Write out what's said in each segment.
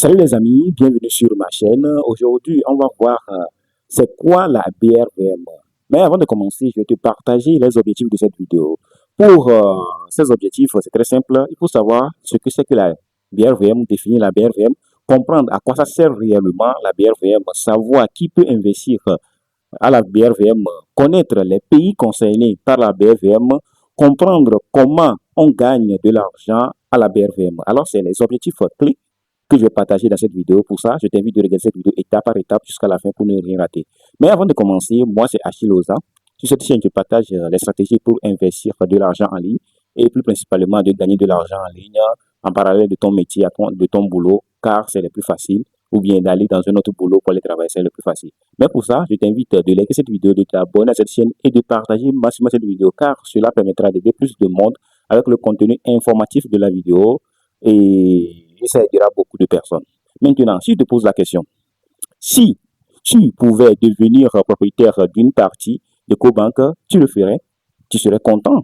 Salut les amis, bienvenue sur ma chaîne. Aujourd'hui, on va voir c'est quoi la BRVM. Mais avant de commencer, je vais te partager les objectifs de cette vidéo. Pour ces objectifs, c'est très simple. Il faut savoir ce que c'est que la BRVM, définir la BRVM, comprendre à quoi ça sert réellement la BRVM, savoir qui peut investir à la BRVM, connaître les pays concernés par la BRVM, comprendre comment on gagne de l'argent à la BRVM. Alors, c'est les objectifs clés que je vais partager dans cette vidéo. Pour ça, je t'invite à regarder cette vidéo étape par étape jusqu'à la fin pour ne rien rater. Mais avant de commencer, moi, c'est Achille Oza. Sur cette chaîne, je partage les stratégies pour investir de l'argent en ligne et plus principalement de gagner de l'argent en ligne en parallèle de ton métier, de ton boulot, car c'est le plus facile, ou bien d'aller dans un autre boulot pour aller travailler, c'est le plus facile. Mais pour ça, je t'invite de liker cette vidéo, de t'abonner à cette chaîne et de partager massivement cette vidéo, car cela permettra d'aider plus de monde avec le contenu informatif de la vidéo et ça aidera beaucoup de personnes. Maintenant, si je te pose la question, si tu pouvais devenir propriétaire d'une partie de Cobank, tu le ferais, tu serais content.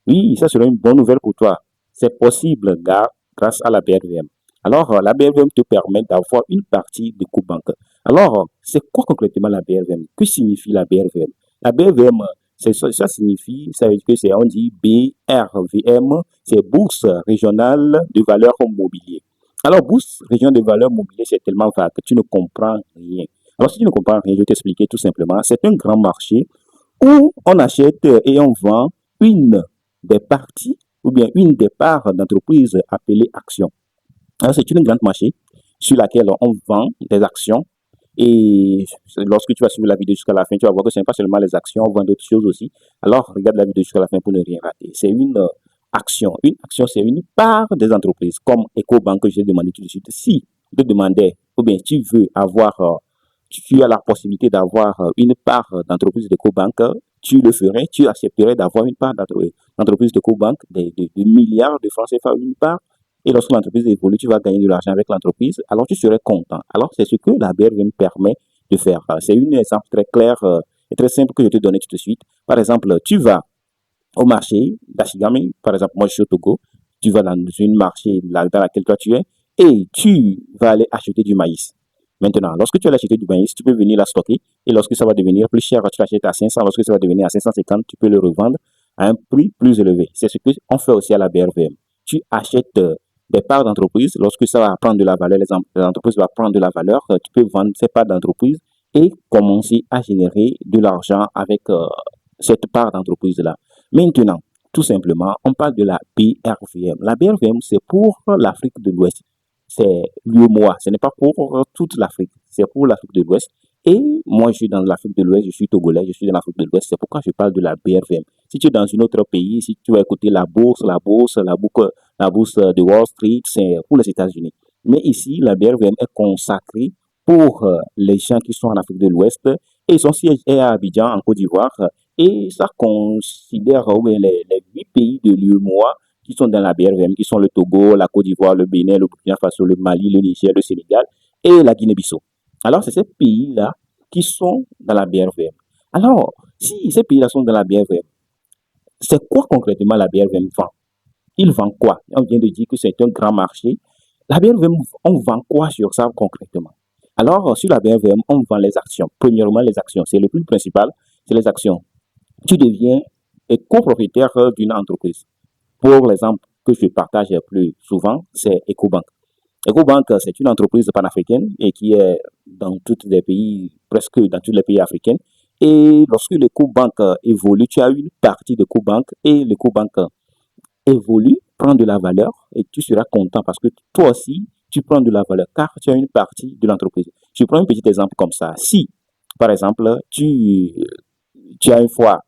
Oui, ça serait une bonne nouvelle pour toi. C'est possible grâce à la BRVM. Alors, la BRVM te permet d'avoir une partie de Cobank. Alors, c'est quoi concrètement la BRVM? Que signifie la BRVM? La BRVM, ça signifie, ça veut dire que c'est, on dit BRVM, c'est Bourse régionale de valeur mobilier. Alors, bourse, région de valeur mobilier, c'est tellement vague que tu ne comprends rien. Alors, si tu ne comprends rien, je vais t'expliquer tout simplement. C'est un grand marché où on achète et on vend une des parties ou bien une des parts d'entreprise appelée action. Alors, c'est une grande marché sur laquelle on vend des actions. Et lorsque tu vas suivre la vidéo jusqu'à la fin, tu vas voir que ce n'est pas seulement les actions, on vend d'autres choses aussi. Alors, regarde la vidéo jusqu'à la fin pour ne rien rater. C'est une action. Une action, c'est une part des entreprises, comme EcoBank que j'ai demandé tout de suite. Si je te demandais, ou bien tu veux avoir, tu as la possibilité d'avoir une part d'entreprise d'EcoBank, tu le ferais, tu accepterais d'avoir une part d'entreprise d'EcoBank, de milliards de francs CFA, une part. Et lorsque l'entreprise évolue, tu vas gagner de l'argent avec l'entreprise, alors tu serais content. Alors, c'est ce que la BRVM permet de faire. C'est un exemple très clair et très simple que je te donne tout de suite. Par exemple, tu vas au marché d'Ashigami, par exemple, moi je suis au Togo, tu vas dans une marché dans laquelle toi tu es, et tu vas aller acheter du maïs. Maintenant, lorsque tu vas acheter du maïs, tu peux venir la stocker, et lorsque ça va devenir plus cher, tu l'achètes à 500, lorsque ça va devenir à 550, tu peux le revendre à un prix plus élevé. C'est ce qu'on fait aussi à la BRVM. Tu achètes des parts d'entreprise, lorsque ça va prendre de la valeur, les entreprises vont prendre de la valeur, tu peux vendre ces parts d'entreprise et commencer à générer de l'argent avec cette part d'entreprise-là. Maintenant, tout simplement, on parle de la BRVM. La BRVM, c'est pour l'Afrique de l'Ouest. C'est l'UEMOA. Ce n'est pas pour toute l'Afrique. C'est pour l'Afrique de l'Ouest. Et moi, je suis dans l'Afrique de l'Ouest, je suis togolais, je suis dans l'Afrique de l'Ouest. C'est pourquoi je parle de la BRVM. Si tu es dans un autre pays, si tu vas écouter la bourse de Wall Street, c'est pour les États-Unis. Mais ici, la BRVM est consacrée pour les gens qui sont en Afrique de l'Ouest et son siège est à Abidjan, en Côte d'Ivoire. Et ça considère les 8 pays de l'UEMOA qui sont dans la BRVM, qui sont le Togo, la Côte d'Ivoire, le Bénin, le Burkina Faso, le Mali, le Niger, le Sénégal et la Guinée-Bissau. Alors, c'est ces pays-là qui sont dans la BRVM. Alors, si ces pays-là sont dans la BRVM, c'est quoi concrètement la BRVM vend? Il vend quoi? On vient de dire que c'est un grand marché. La BRVM, on vend quoi sur ça concrètement? Alors, sur la BRVM, on vend les actions. Premièrement, les actions, c'est le plus principal, c'est les actions. Tu deviens copropriétaire d'une entreprise. Pour l'exemple que je partage plus souvent, c'est EcoBank. EcoBank, c'est une entreprise panafricaine et qui est dans tous les pays, presque dans tous les pays africains. Et lorsque l'EcoBank évolue, tu as une partie de EcoBank et l'EcoBank évolue, prend de la valeur et tu seras content parce que toi aussi, tu prends de la valeur car tu as une partie de l'entreprise. Je prends un petit exemple comme ça. Si, par exemple, tu as une fois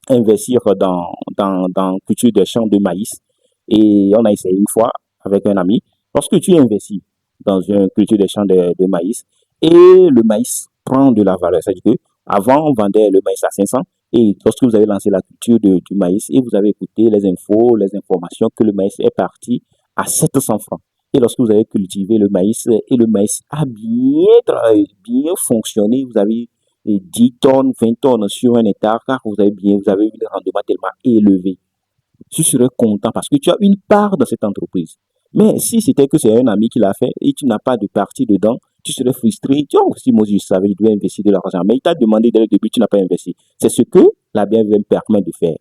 investir dans culture des champs de maïs. Et on a essayé une fois avec un ami. Lorsque tu investis dans une culture des champs de maïs et le maïs prend de la valeur, c'est-à-dire que avant on vendait le maïs à 500 et lorsque vous avez lancé la culture du maïs et vous avez écouté les infos, les informations que le maïs est parti à 700 francs. Et lorsque vous avez cultivé le maïs et le maïs a bien fonctionné, vous avez 10 tonnes, 20 tonnes sur un hectare, car vous avez eu un rendement tellement élevé. Tu serais content parce que tu as une part dans cette entreprise. Mais si c'était que c'est un ami qui l'a fait et tu n'as pas de partie dedans, tu serais frustré. Tu vois, si moi je savais, je devais investir de l'argent. Mais il t'a demandé dès le début, tu n'as pas investi. C'est ce que la BRVM permet de faire.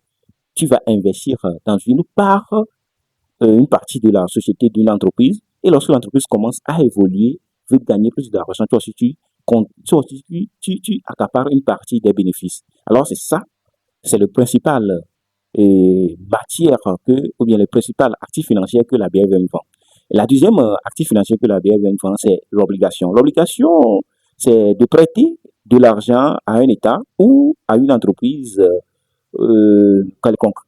Tu vas investir dans une part, une partie de la société d'une entreprise. Et lorsque l'entreprise commence à évoluer, veut gagner plus d'argent, toi aussi tu accapares une partie des bénéfices. Alors c'est ça, c'est le principal matière ou bien le principal actif financier que la BRVM vend. Et la deuxième actif financier que la BRVM vend, c'est l'obligation. L'obligation, c'est de prêter de l'argent à un État ou à une entreprise quelconque.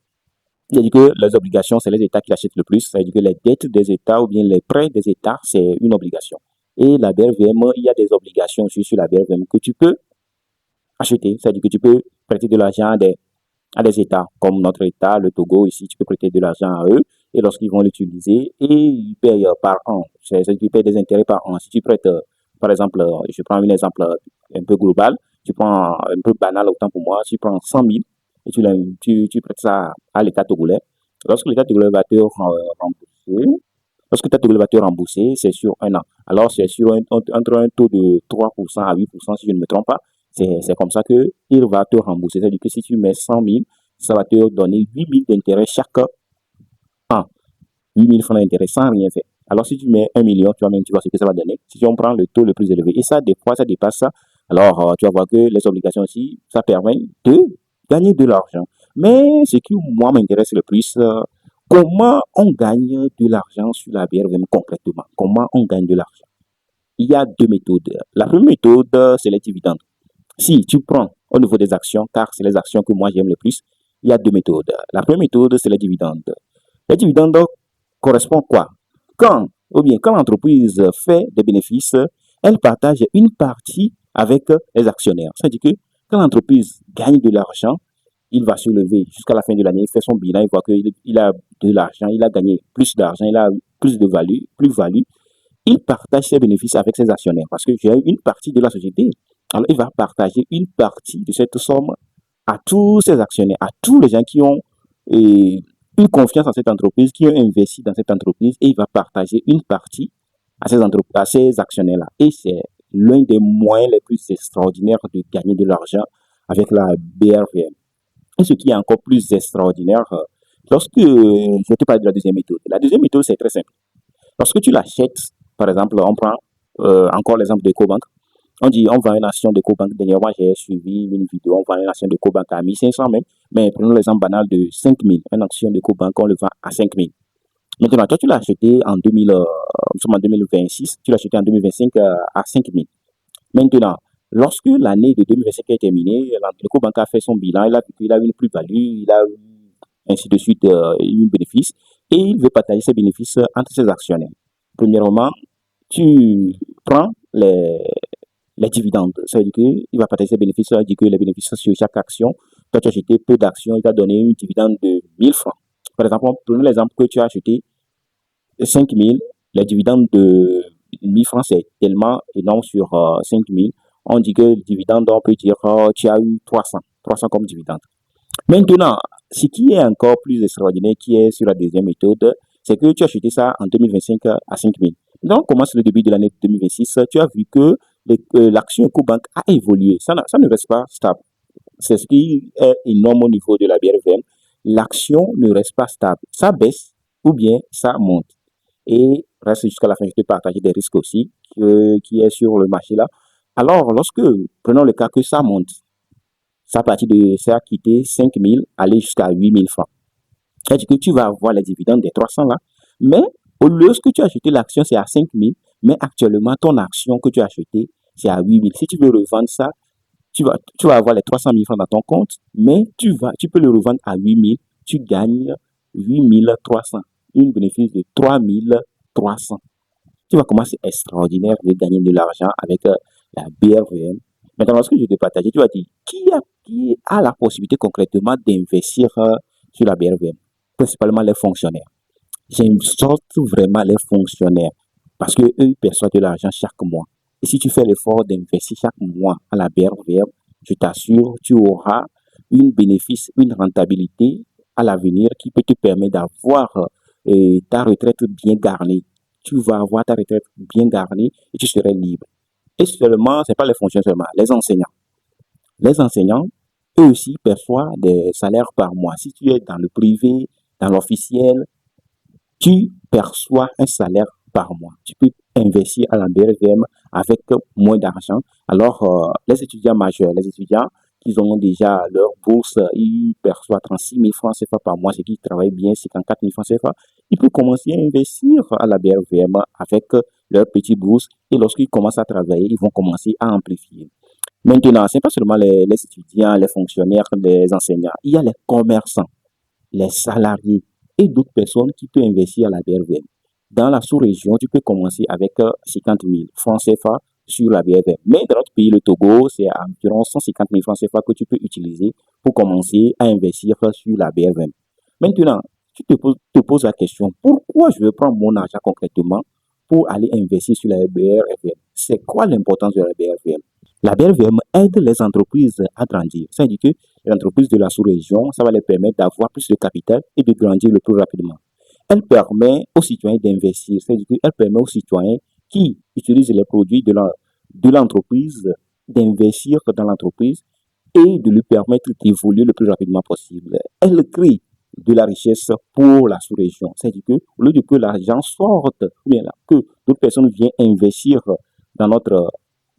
C'est-à-dire que les obligations, c'est les États qui l'achètent le plus. C'est-à-dire que les dettes des États ou bien les prêts des États, c'est une obligation. Et la BRVM, il y a des obligations aussi sur la BRVM que tu peux acheter. C'est-à-dire que tu peux prêter de l'argent à des États, comme notre État, le Togo, ici, tu peux prêter de l'argent à eux. Et lorsqu'ils vont l'utiliser, et ils payent par an. C'est-à-dire qu'ils payent des intérêts par an. Si tu prêtes, par exemple, je prends un exemple un peu global, tu prends un peu banal autant pour moi, tu prends 100 000 et tu prêtes ça à l'État togolais. Lorsque l'État togolais va te rembourser, lorsque l'État togolais va te rembourser, c'est sur un an. Alors, c'est sur entre un taux de 3% à 8%, si je ne me trompe pas. C'est comme ça qu'il va te rembourser. C'est-à-dire que si tu mets 100 000, ça va te donner 8 000 d'intérêt chaque an. 8 000 francs d'intérêt sans rien faire. Alors, si tu mets 1 million, tu vois ce que ça va donner. Si on prend le taux le plus élevé, et ça, des fois, ça dépasse ça, alors tu vas voir que les obligations aussi, ça permet de gagner de l'argent. Mais ce qui, moi, m'intéresse le plus, comment on gagne de l'argent sur la BRVM concrètement? Comment on gagne de l'argent? Il y a deux méthodes. La première méthode, c'est les dividendes. Si tu prends au niveau des actions, car c'est les actions que moi j'aime le plus, il y a deux méthodes. La première méthode, c'est les dividendes. Les dividendes correspondent quoi? Quand l'entreprise fait des bénéfices, elle partage une partie avec les actionnaires. C'est-à-dire que quand l'entreprise gagne de l'argent, il va se lever jusqu'à la fin de l'année, il fait son bilan, il voit qu'il a de l'argent, il a gagné plus d'argent, il a plus de plus-value. Il partage ses bénéfices avec ses actionnaires parce que j'ai une partie de la société. Alors, il va partager une partie de cette somme à tous ses actionnaires, à tous les gens qui ont une confiance en cette entreprise, qui ont investi dans cette entreprise, et il va partager une partie à ces actionnaires-là. Et c'est l'un des moyens les plus extraordinaires de gagner de l'argent avec la BRVM. Et ce qui est encore plus extraordinaire, lorsque je te parle de la deuxième méthode. La deuxième méthode, c'est très simple. Lorsque tu l'achètes, par exemple, on prend encore l'exemple de EcoBank. On dit, on vend une action de EcoBank. Dernièrement, j'ai suivi une vidéo, on vend une action de EcoBank à 1500 même. Mais prenons l'exemple banal de 5000. Une action de EcoBank, on le vend à 5000. Maintenant, toi, tu l'as acheté en 2026, tu l'as acheté en 2025 à 5000. Maintenant, lorsque l'année de 2025 est terminée, l'EcoBank a fait son bilan, il a eu une plus-value, il a eu ainsi de suite un bénéfice, et il veut partager ses bénéfices entre ses actionnaires. Premièrement, tu prends les dividendes. C'est-à-dire qu'il va partager ses bénéfices, ça veut dire que les bénéfices sur chaque action, toi tu as acheté peu d'actions, il t'a donné une dividende de 1000 francs. Par exemple, prenons l'exemple que tu as acheté 5000, les dividendes de 1000 francs, c'est tellement énorme sur 5000. On dit que le dividende, on peut dire, tu as eu 300 comme dividende. Maintenant, ce qui est encore plus extraordinaire, qui est sur la deuxième méthode, c'est que tu as acheté ça en 2025 à 5000. Donc, on commence le début de l'année 2026, tu as vu que l'action EcoBank a évolué. Ça ne reste pas stable. C'est ce qui est énorme au niveau de la BRVM. L'action ne reste pas stable. Ça baisse ou bien ça monte. Et reste jusqu'à la fin, je te partager des risques aussi qui est sur le marché là. Alors, prenons le cas que ça monte, ça a quitté 5000, aller jusqu'à 8000 francs. C'est-à-dire que tu vas avoir les dividendes des 300 là, mais au lieu que tu as acheté l'action, c'est à 5000, mais actuellement, ton action que tu as achetée, c'est à 8000. Si tu veux revendre ça, tu vas avoir les 300 000 francs dans ton compte, mais tu peux le revendre à 8000, tu gagnes 8300, un bénéfice de 3300. Tu vois comment c'est extraordinaire de gagner de l'argent avec la BRVM. Maintenant, lorsque je te partage, tu vas dire, qui a la possibilité concrètement d'investir sur la BRVM? Principalement les fonctionnaires. J'exhorte vraiment les fonctionnaires parce que eux perçoivent de l'argent chaque mois. Et si tu fais l'effort d'investir chaque mois à la BRVM, je t'assure, tu auras une bénéfice, une rentabilité à l'avenir qui peut te permettre d'avoir ta retraite bien garnie. Tu vas avoir ta retraite bien garnie et tu serais libre. Et seulement, c'est pas les fonctionnaires seulement, les enseignants. Les enseignants, eux aussi, perçoivent des salaires par mois. Si tu es dans le privé, dans l'officiel, tu perçois un salaire par mois. Tu peux investir à la BRVM avec moins d'argent. Alors, les étudiants majeurs, les étudiants qui ont déjà leur bourse, ils perçoivent 36 000 francs CFA par mois, ceux qui travaillent bien, 54 000 francs CFA. Ils peuvent commencer à investir à la BRVM avec leur petite bourse et lorsqu'ils commencent à travailler, ils vont commencer à amplifier. Maintenant, ce n'est pas seulement les étudiants, les fonctionnaires, les enseignants. Il y a les commerçants, les salariés et d'autres personnes qui peuvent investir à la BRVM. Dans la sous-région, tu peux commencer avec 50 000 francs CFA sur la BRVM. Mais dans notre pays, le Togo, c'est environ 150 000 francs CFA que tu peux utiliser pour commencer à investir sur la BRVM. Maintenant, tu te poses la question, pourquoi je vais prendre mon argent concrètement pour aller investir sur la BRVM? C'est quoi l'importance de la BRVM? La BRVM aide les entreprises à grandir. Ça veut dire que les entreprises de la sous-région, ça va les permettre d'avoir plus de capital et de grandir le plus rapidement. Elle permet aux citoyens d'investir. C'est-à-dire qu'elle permet aux citoyens qui utilisent les produits de l'entreprise d'investir dans l'entreprise et de lui permettre d'évoluer le plus rapidement possible. Elle crée de la richesse pour la sous-région. C'est-à-dire que au lieu de que l'argent sorte, ou bien que d'autres personnes viennent investir dans notre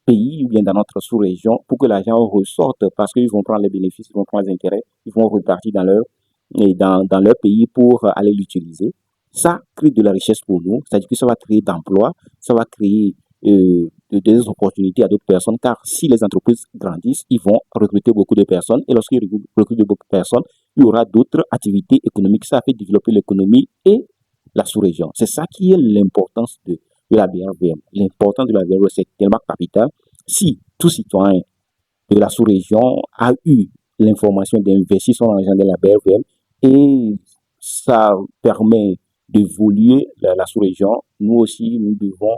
pays ou bien dans notre sous-région pour que l'argent ressorte parce qu'ils vont prendre les bénéfices, ils vont prendre les intérêts, ils vont repartir dans leur pays pour aller l'utiliser. Ça crée de la richesse pour nous, c'est-à-dire que ça va créer d'emplois, ça va créer des opportunités à d'autres personnes, car si les entreprises grandissent, ils vont recruter beaucoup de personnes, et lorsqu'ils recrutent beaucoup de personnes, il y aura d'autres activités économiques, ça fait développer l'économie et la sous-région. C'est ça qui est l'importance de la BRVM. L'importance de la BRVM, c'est tellement capital. Si tout citoyen de la sous-région a eu l'information d'investir son argent dans la BRVM et ça permet d'évoluer la sous-région, nous aussi, nous devons,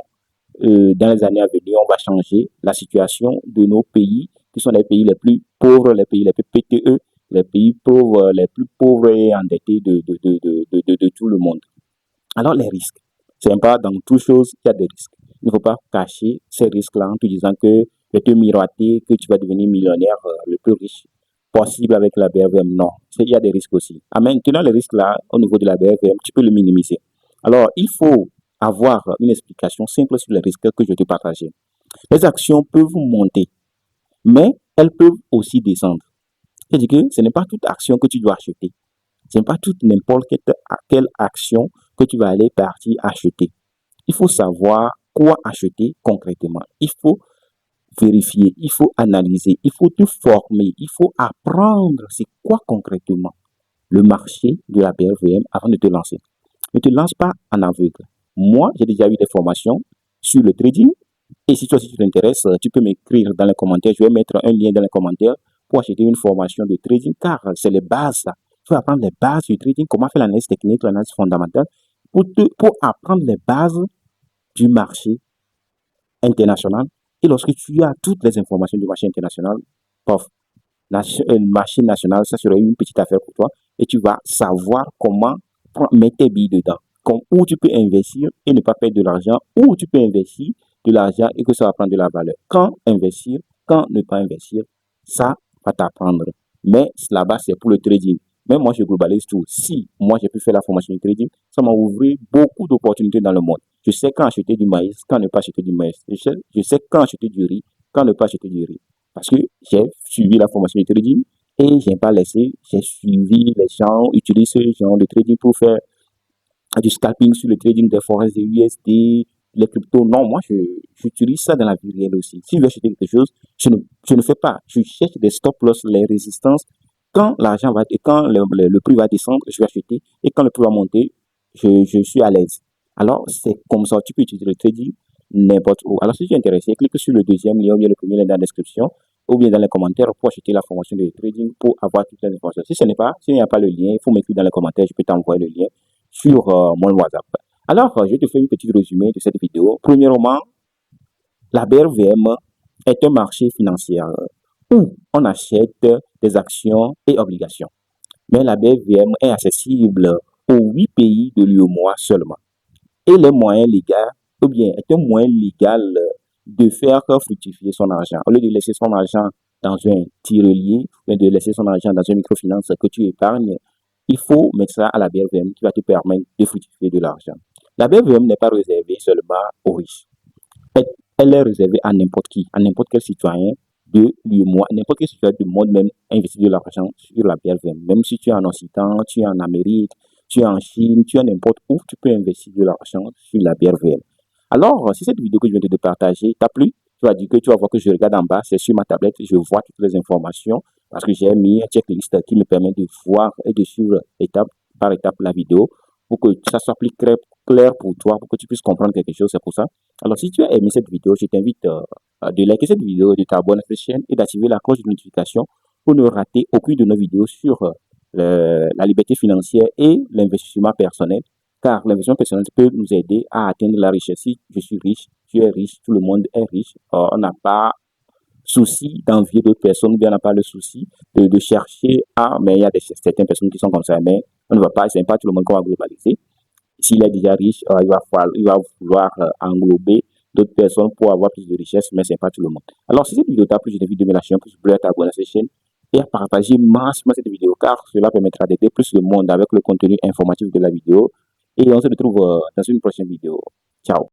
dans les années à venir, on va changer la situation de nos pays, qui sont les pays les plus pauvres, les pays les plus PTE, les pays pauvres, les plus pauvres et endettés de tout le monde. Alors, les risques. C'est pas dans toute chose qu'il y a des risques. Il ne faut pas cacher ces risques-là en te disant que je vais te miroiter, que tu vas devenir millionnaire le plus riche possible avec la BRVM. Non, il y a des risques aussi. Maintenant, les risques-là, au niveau de la BRVM, tu peux le minimiser. Alors, il faut avoir une explication simple sur les risques que je vais te partager. Les actions peuvent monter, mais elles peuvent aussi descendre. C'est-à-dire que ce n'est pas toute action que tu dois acheter. Ce n'est pas toute n'importe quelle action que tu vas aller partir acheter. Il faut savoir quoi acheter concrètement. Il faut vérifier, il faut analyser, il faut te former, il faut apprendre c'est quoi concrètement le marché de la BRVM avant de te lancer. Ne te lance pas en aveugle. Moi, j'ai déjà eu des formations sur le trading et si toi aussi tu t'intéresses, tu peux m'écrire dans les commentaires. Je vais mettre un lien dans les commentaires pour acheter une formation de trading car c'est les bases. Il faut apprendre les bases du trading, comment faire l'analyse technique, l'analyse fondamentale pour apprendre les bases du marché international. Et lorsque tu as toutes les informations du marché international, pof, le marché national, ça serait une petite affaire pour toi et tu vas savoir comment mettre tes billes dedans. Où tu peux investir et ne pas perdre de l'argent, où tu peux investir de l'argent et que ça va prendre de la valeur. Quand investir, quand ne pas investir, ça va t'apprendre. Mais là-bas, c'est pour le trading. Mais moi, je globalise tout. Si moi, j'ai pu faire la formation de trading, ça m'a ouvert beaucoup d'opportunités dans le monde. Je sais quand acheter du maïs, quand ne pas acheter du maïs. Je sais quand acheter du riz, quand ne pas acheter du riz. Parce que j'ai suivi la formation de trading et je n'ai pas laissé. J'ai suivi les gens, utilisent ce genre de trading pour faire du scalping sur le trading des forex, des USD, les cryptos. Non, moi, j'utilise ça dans la vie réelle aussi. Si je veux acheter quelque chose, je ne fais pas. Je cherche des stop loss, les résistances. Quand l'argent va, quand le prix va descendre, je vais acheter. Et quand le prix va monter, je suis à l'aise. Alors, c'est comme ça, tu peux utiliser le trading n'importe où. Alors, si tu es intéressé, clique sur le deuxième lien ou bien le premier lien dans la description ou bien dans les commentaires pour acheter la formation de trading pour avoir toutes les informations. S'il n'y a pas le lien, il faut m'écrire dans les commentaires, je peux t'envoyer le lien sur mon WhatsApp. Alors, je te fais une petite résumé de cette vidéo. Premièrement, la BRVM est un marché financier où on achète des actions et obligations. Mais la BRVM est accessible aux 8 pays de l'UEMOA seulement. Et les moyens légaux, ou bien est un moyen légal de faire fructifier son argent. Au lieu de laisser son argent dans un tirelier, ou de laisser son argent dans une microfinance que tu épargnes, il faut mettre ça à la BRVM qui va te permettre de fructifier de l'argent. La BRVM n'est pas réservée seulement aux riches. Elle est réservée à n'importe qui, à n'importe quel citoyen de l'UEMOA, n'importe quel citoyen du monde même investit de l'argent sur la BRVM. Même si tu es en Occident, tu es en Amérique, tu es en Chine, tu es n'importe où, tu peux investir de l'argent sur la BRVM. Alors, si cette vidéo que je viens de te partager t'a plu, tu vas dire que tu vas voir que je regarde en bas, c'est sur ma tablette, je vois toutes les informations parce que j'ai mis un checklist qui me permet de voir et de suivre étape par étape la vidéo pour que ça soit plus clair pour toi, pour que tu puisses comprendre quelque chose, c'est pour ça. Alors, si tu as aimé cette vidéo, je t'invite de liker cette vidéo, de t'abonner à cette chaîne et d'activer la cloche de notification pour ne rater aucune de nos vidéos sur la liberté financière et l'investissement personnel, car l'investissement personnel peut nous aider à atteindre la richesse. Si je suis riche, tu es riche, tout le monde est riche. On n'a pas souci d'envier d'autres personnes, bien on n'a pas le souci de chercher mais il y a certaines personnes qui sont comme ça, mais on ne va pas, c'est pas tout le monde qu'on va globaliser. S'il est déjà riche, il va vouloir englober d'autres personnes pour avoir plus de richesse, mais c'est pas tout le monde. Alors, si cette vidéo t'a plu, je t'invite de me lâcher un pouce bleu, à t'abonner à cette chaîne et à partager massivement cette vidéo, car cela permettra d'aider plus le monde avec le contenu informatif de la vidéo. Et on se retrouve dans une prochaine vidéo. Ciao.